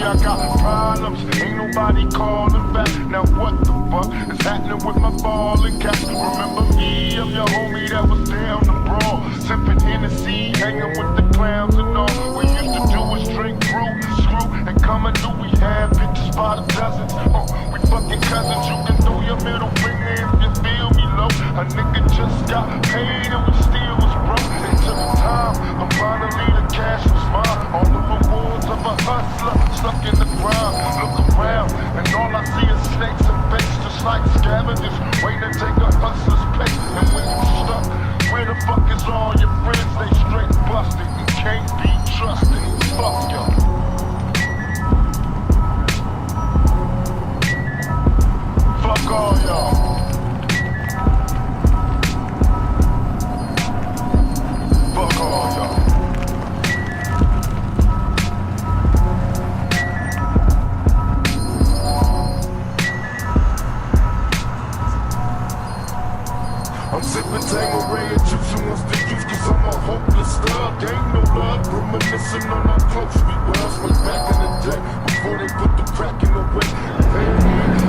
I got problems, ain't nobody calling back. Now what the fuck is happening with my ballin' cap? Remember me, I'm your homie that was down the brawl, sipping Hennessy, hanging with the clowns and all. We used to do is drink brew, screw, and come and do. We had bitches by the dozens. We fucking cousins. You can throw your middle finger if you feel me low. A nigga just got paid and we still was broke. It took time, but finally the cash was mine. All the rewards of a hustler stuck in the ground. Look around, and all I see is snakes and fakes, just like scavengers waiting to take a hustler's place. And when you stuck, where the fuck is all your friends? They straight busted and can't be trusted. Fuck y'all. Fuck all y'all. Fuck all y'all. I'm sipping Tangeray and juicing once the juice, cause I'm a hopeless thug. Ain't no love, reminiscing on how close we was way back in the day, before they put the crack in the way.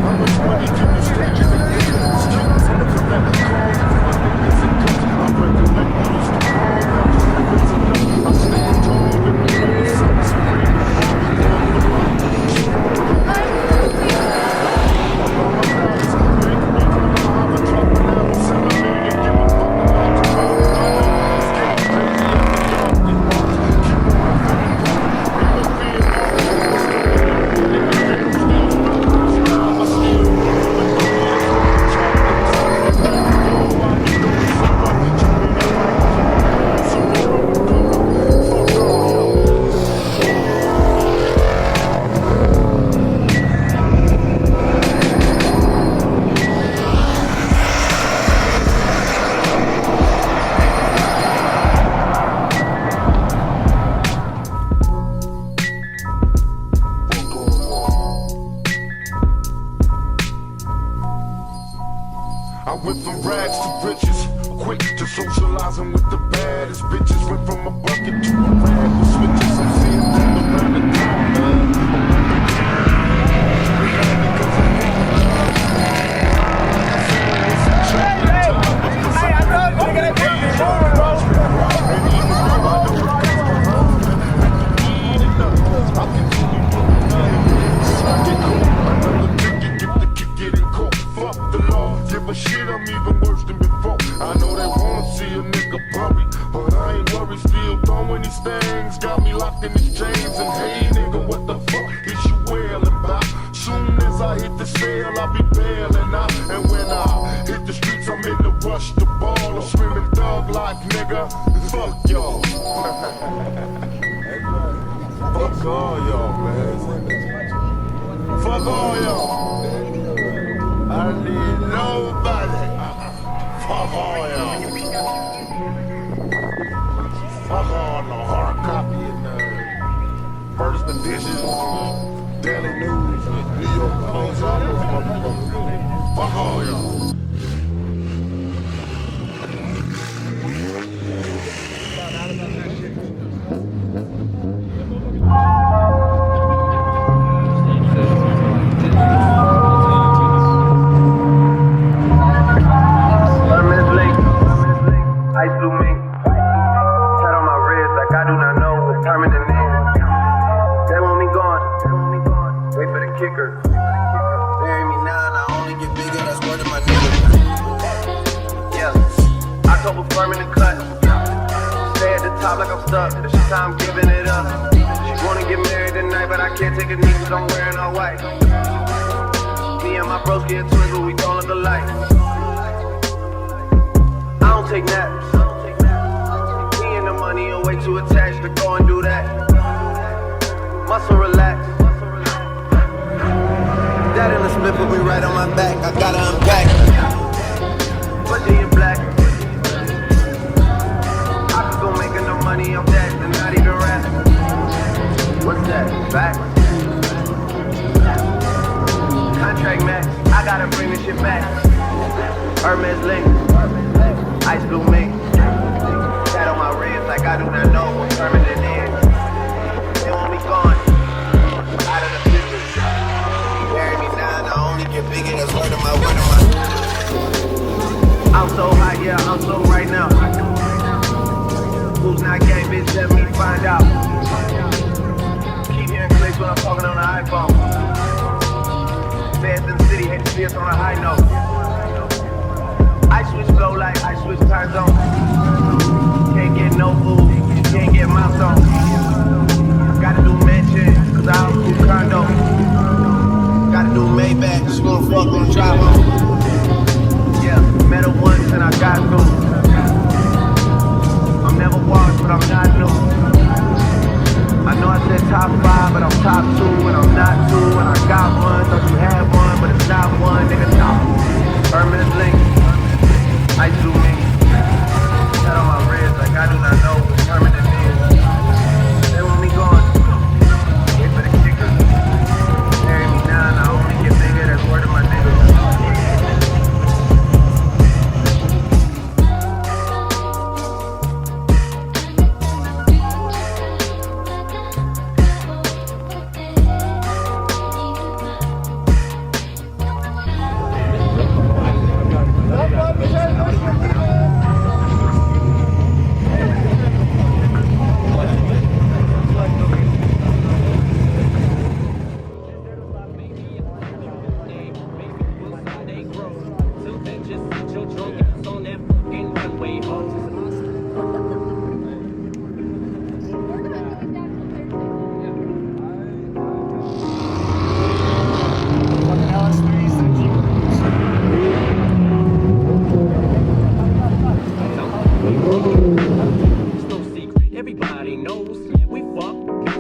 How much money can you stage in the game? It's cute from the collect calls from my niggas and guns. I recollect we used to call, now just niggas enough. I'm staying tall in the middle of summer, spring, and fall. Down the block, strong. I went from rags to riches, quick to socializing with the baddest bitches. Went from a bucket to a rag with switches. I'm seeing them around the town, man. Hey, I know you're gonna take me forward, bro. But shit, I'm even worse than before. I know they wanna see a nigga bury, but I ain't worried, still throwing these things. Got me locked in these chains, and hey nigga, what the fuck is you wailing about? Soon as I hit the cell, I'll be bailing out. And when I hit the streets, I'm in the rush the ball. I'm screaming thug like nigga, fuck y'all. Fuck all y'all, man. Fuck all y'all. I need nobody. Fuck all y'all. Fuck all the hard copy and first edition, Daily News, New York Post, all those motherfuckers. Fuck all y'all. Permanent cut. Stay at the top like I'm stuck. It's your time giving it up. She wanna get married tonight, but I can't take a knee cause I'm wearing all white. Me and my bros get twins, but we don't look alike. I don't take naps. Me and the money are way too attached to go and do that. Muscle relax. That in the split put me right on my back. I gotta unpack. But in black. Money on that, and not even rap. What's that? Back? Contract max, I gotta bring this shit back. Hermes link, ice blue mink. That on my wrist like I do not know what permanent is. It won't be gone. Out of I'm talking on the iPhone. Fast in the city, hate to see us on a high note. I switch flow like I switch time zone. Can't get no food, can't get my song. Gotta do mansion, cause I don't do condo. Gotta do Maybach, she wanna fuck on the drive home. Yeah, met her once and I got through. I'm never washed, but I'm not new. I know I said top 5, but I'm top 2, and I'm not 2, and I got one. Thought you had one, but it's not one, nigga, no. Permanent link, I do me. Cut on my wrist like I do not know what permanent is. They want me gone. Wait for the kicker. Marry me now, and I only get bigger. That's word of my niggas. Everybody knows, yeah, we fuck,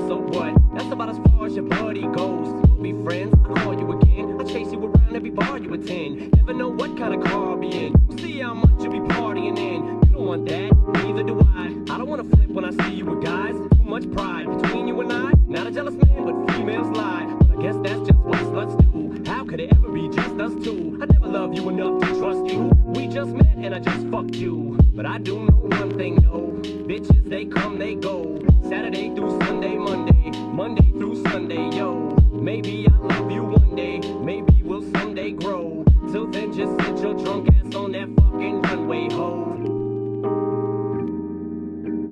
so what? That's about as far as your buddy goes. We'll be friends, I'll call you again. I chase you around every bar you attend. Never know what kind of car I'll be in. We'll see how much you be partying in. You don't want that, neither do I. I don't wanna flip when I see you with guys. Too much pride between you and I. Not a jealous man, but females lie. But I guess that's just what sluts do. How could it ever be just us two? I never loved you enough to trust you. We just met and I just fucked you. But I do know one thing, no. Bitches, they come, they go. Saturday through Sunday, Monday through Sunday, yo. Maybe I'll love you one day, maybe we'll someday grow. Till then, just sit your drunk ass on that fucking runway, ho.